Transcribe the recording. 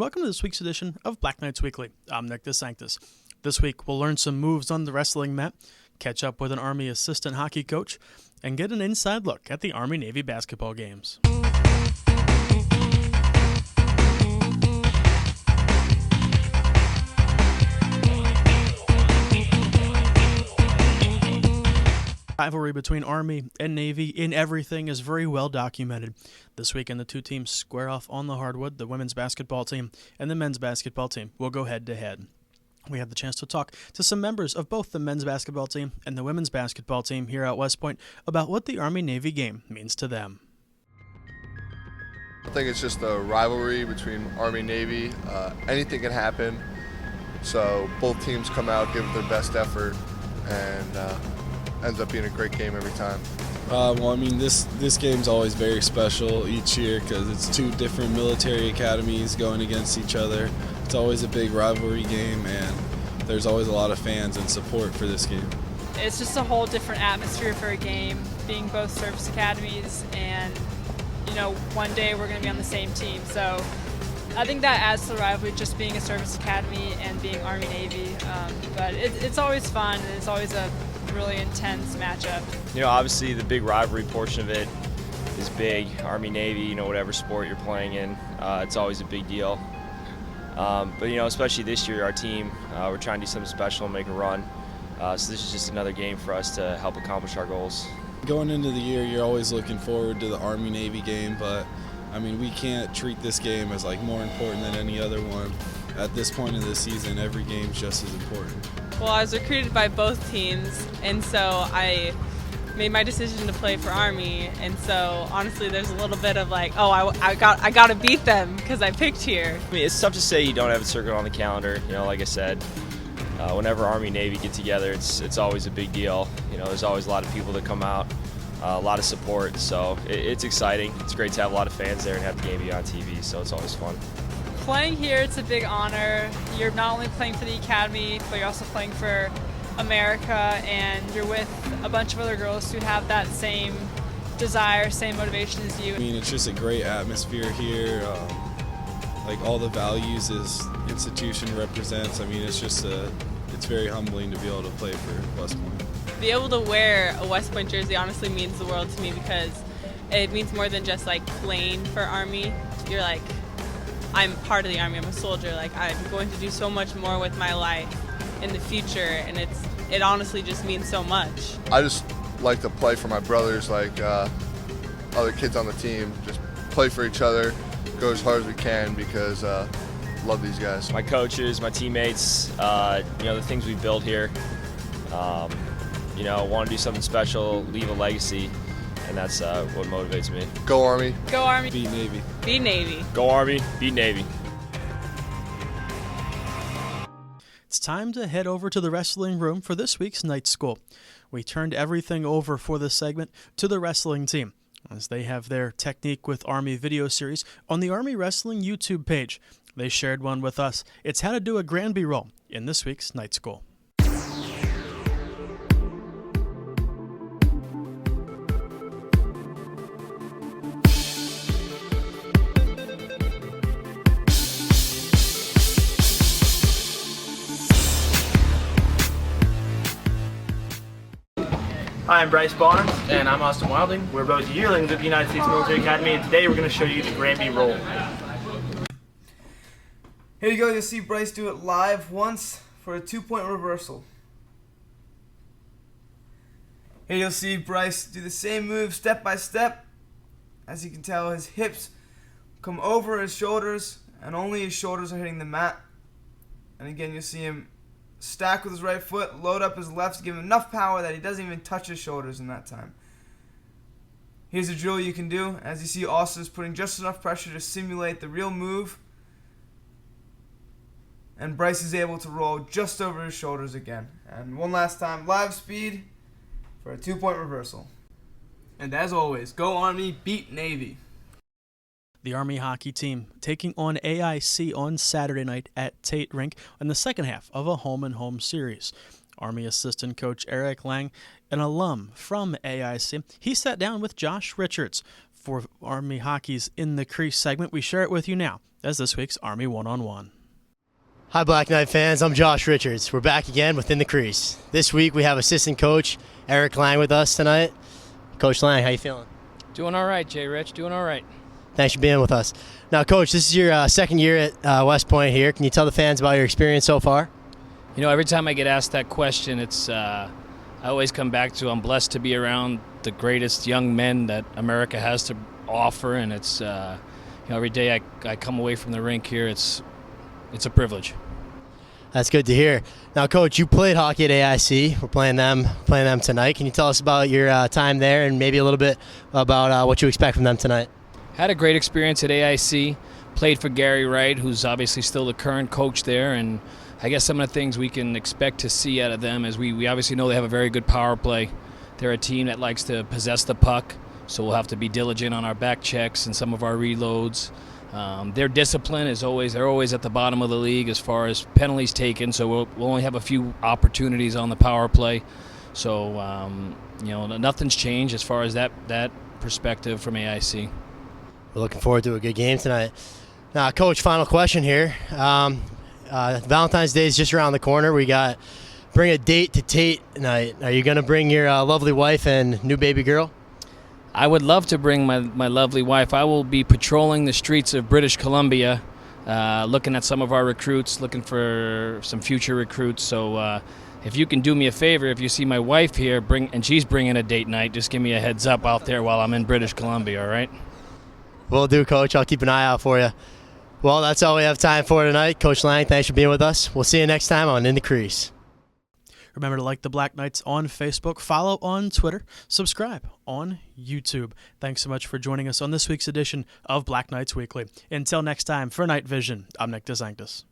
welcome to this week's edition of Black Knights Weekly. I'm Nick DeSanctis. This week, we'll learn some moves on the wrestling mat, catch up with an Army assistant hockey coach, and get an inside look at the Army-Navy basketball games. Rivalry between Army and Navy in everything is very well documented. This weekend, the two teams square off on the hardwood. The women's basketball team and the men's basketball team will go head-to-head. We had the chance to talk to some members of both the men's basketball team and the women's basketball team here at West Point about what the Army-Navy game means to them. I think it's just a rivalry between Army and Navy. Anything can happen, so both teams come out, give their best effort, and ends up being a great game every time. This game's always very special each year because it's two different military academies going against each other. It's always a big rivalry game, and there's always a lot of fans and support for this game. It's just a whole different atmosphere for a game, being both service academies, and one day we're going to be on the same team. So I think that adds to the rivalry, just being a service academy and being Army-Navy. But it's always fun, and it's always a really intense matchup. Obviously the big rivalry portion of it is big. Army-Navy, whatever sport you're playing in, it's always a big deal. But especially this year, our team, we're trying to do something special and make a run. So this is just another game for us to help accomplish our goals. Going into the year, you're always looking forward to the Army-Navy game, but we can't treat this game as more important than any other one. At this point in the season, every game's just as important. Well, I was recruited by both teams, and so I made my decision to play for Army, and so honestly there's a little bit of I got to beat them because I picked here. It's tough to say you don't have a circuit on the calendar. Like I said, whenever Army-Navy get together, it's always a big deal. There's always a lot of people that come out, a lot of support, so it's exciting. It's great to have a lot of fans there and have the game be on TV, so it's always fun. Playing here, it's a big honor. You're not only playing for the academy, but you're also playing for America, and you're with a bunch of other girls who have that same desire, same motivation as you. It's just a great atmosphere here. All the values this institution represents. It's very humbling to be able to play for West Point. Be able to wear a West Point jersey honestly means the world to me because it means more than just playing for Army. You're I'm part of the Army, I'm a soldier, I'm going to do so much more with my life in the future, and it honestly just means so much. I just like to play for my brothers, other kids on the team, just play for each other, go as hard as we can because love these guys. My coaches, my teammates, the things we build here, want to do something special, leave a legacy, and that's what motivates me. Go Army. Go Army. Beat Navy. Beat Navy. Go Army, beat Navy. It's time to head over to the wrestling room for this week's night school. We turned everything over for this segment to the wrestling team, as they have their Technique with Army video series on the Army Wrestling YouTube page. They shared one with us. It's how to do a Granby roll in this week's night school. Hi, I'm Bryce Barnes. And I'm Austin Wilding. We're both yearlings at the United States Military Academy, and today we're going to show you the Granby roll. Here you go, you'll see Bryce do it live once for a 2-point reversal. Here you'll see Bryce do the same move step by step. As you can tell, his hips come over his shoulders, and only his shoulders are hitting the mat. And again, you'll see him stack with his right foot, load up his left to give him enough power that he doesn't even touch his shoulders in that time. Here's a drill you can do. As you see, Austin is putting just enough pressure to simulate the real move. And Bryce is able to roll just over his shoulders again. And one last time, live speed for a 2-point reversal. And as always, go Army, beat Navy. The Army hockey team taking on AIC on Saturday night at Tate Rink in the second half of a home-and-home series. Army assistant coach Eric Lang, an alum from AIC, he sat down with Josh Richards for Army Hockey's In the Crease segment. We share it with you now as this week's Army One-on-One. Hi, Black Knight fans. I'm Josh Richards. We're back again within the Crease. This week we have assistant coach Eric Lang with us tonight. Coach Lang, how you feeling? Doing all right, Jay Rich. Doing all right. Thanks for being with us. Now, Coach, this is your second year at West Point here. Can you tell the fans about your experience so far? You know, every time I get asked that question, it's I always come back to I'm blessed to be around the greatest young men that America has to offer, and it's every day I come away from the rink here, it's a privilege. That's good to hear. Now, Coach, you played hockey at AIC. We're playing them tonight. Can you tell us about your time there and maybe a little bit about what you expect from them tonight? Had a great experience at AIC. Played for Gary Wright, who's obviously still the current coach there, and I guess some of the things we can expect to see out of them is we obviously know they have a very good power play. They're a team that likes to possess the puck, so we'll have to be diligent on our back checks and some of our reloads. Their discipline is they're always at the bottom of the league as far as penalties taken, so we'll only have a few opportunities on the power play. So, nothing's changed as far as that perspective from AIC. We're looking forward to a good game tonight. Now, Coach, final question here. Valentine's Day is just around the corner. We got bring a date to Tate night. Are you going to bring your lovely wife and new baby girl? I would love to bring my lovely wife. I will be patrolling the streets of British Columbia, looking at some of our recruits, looking for some future recruits. So if you can do me a favor, if you see my wife here, and she's bringing a date night, just give me a heads up out there while I'm in British Columbia, all right? Will do, Coach. I'll keep an eye out for you. Well, that's all we have time for tonight. Coach Lang, thanks for being with us. We'll see you next time on In the Crease. Remember to like the Black Knights on Facebook, follow on Twitter, subscribe on YouTube. Thanks so much for joining us on this week's edition of Black Knights Weekly. Until next time, for Night Vision, I'm Nick DeSanctis.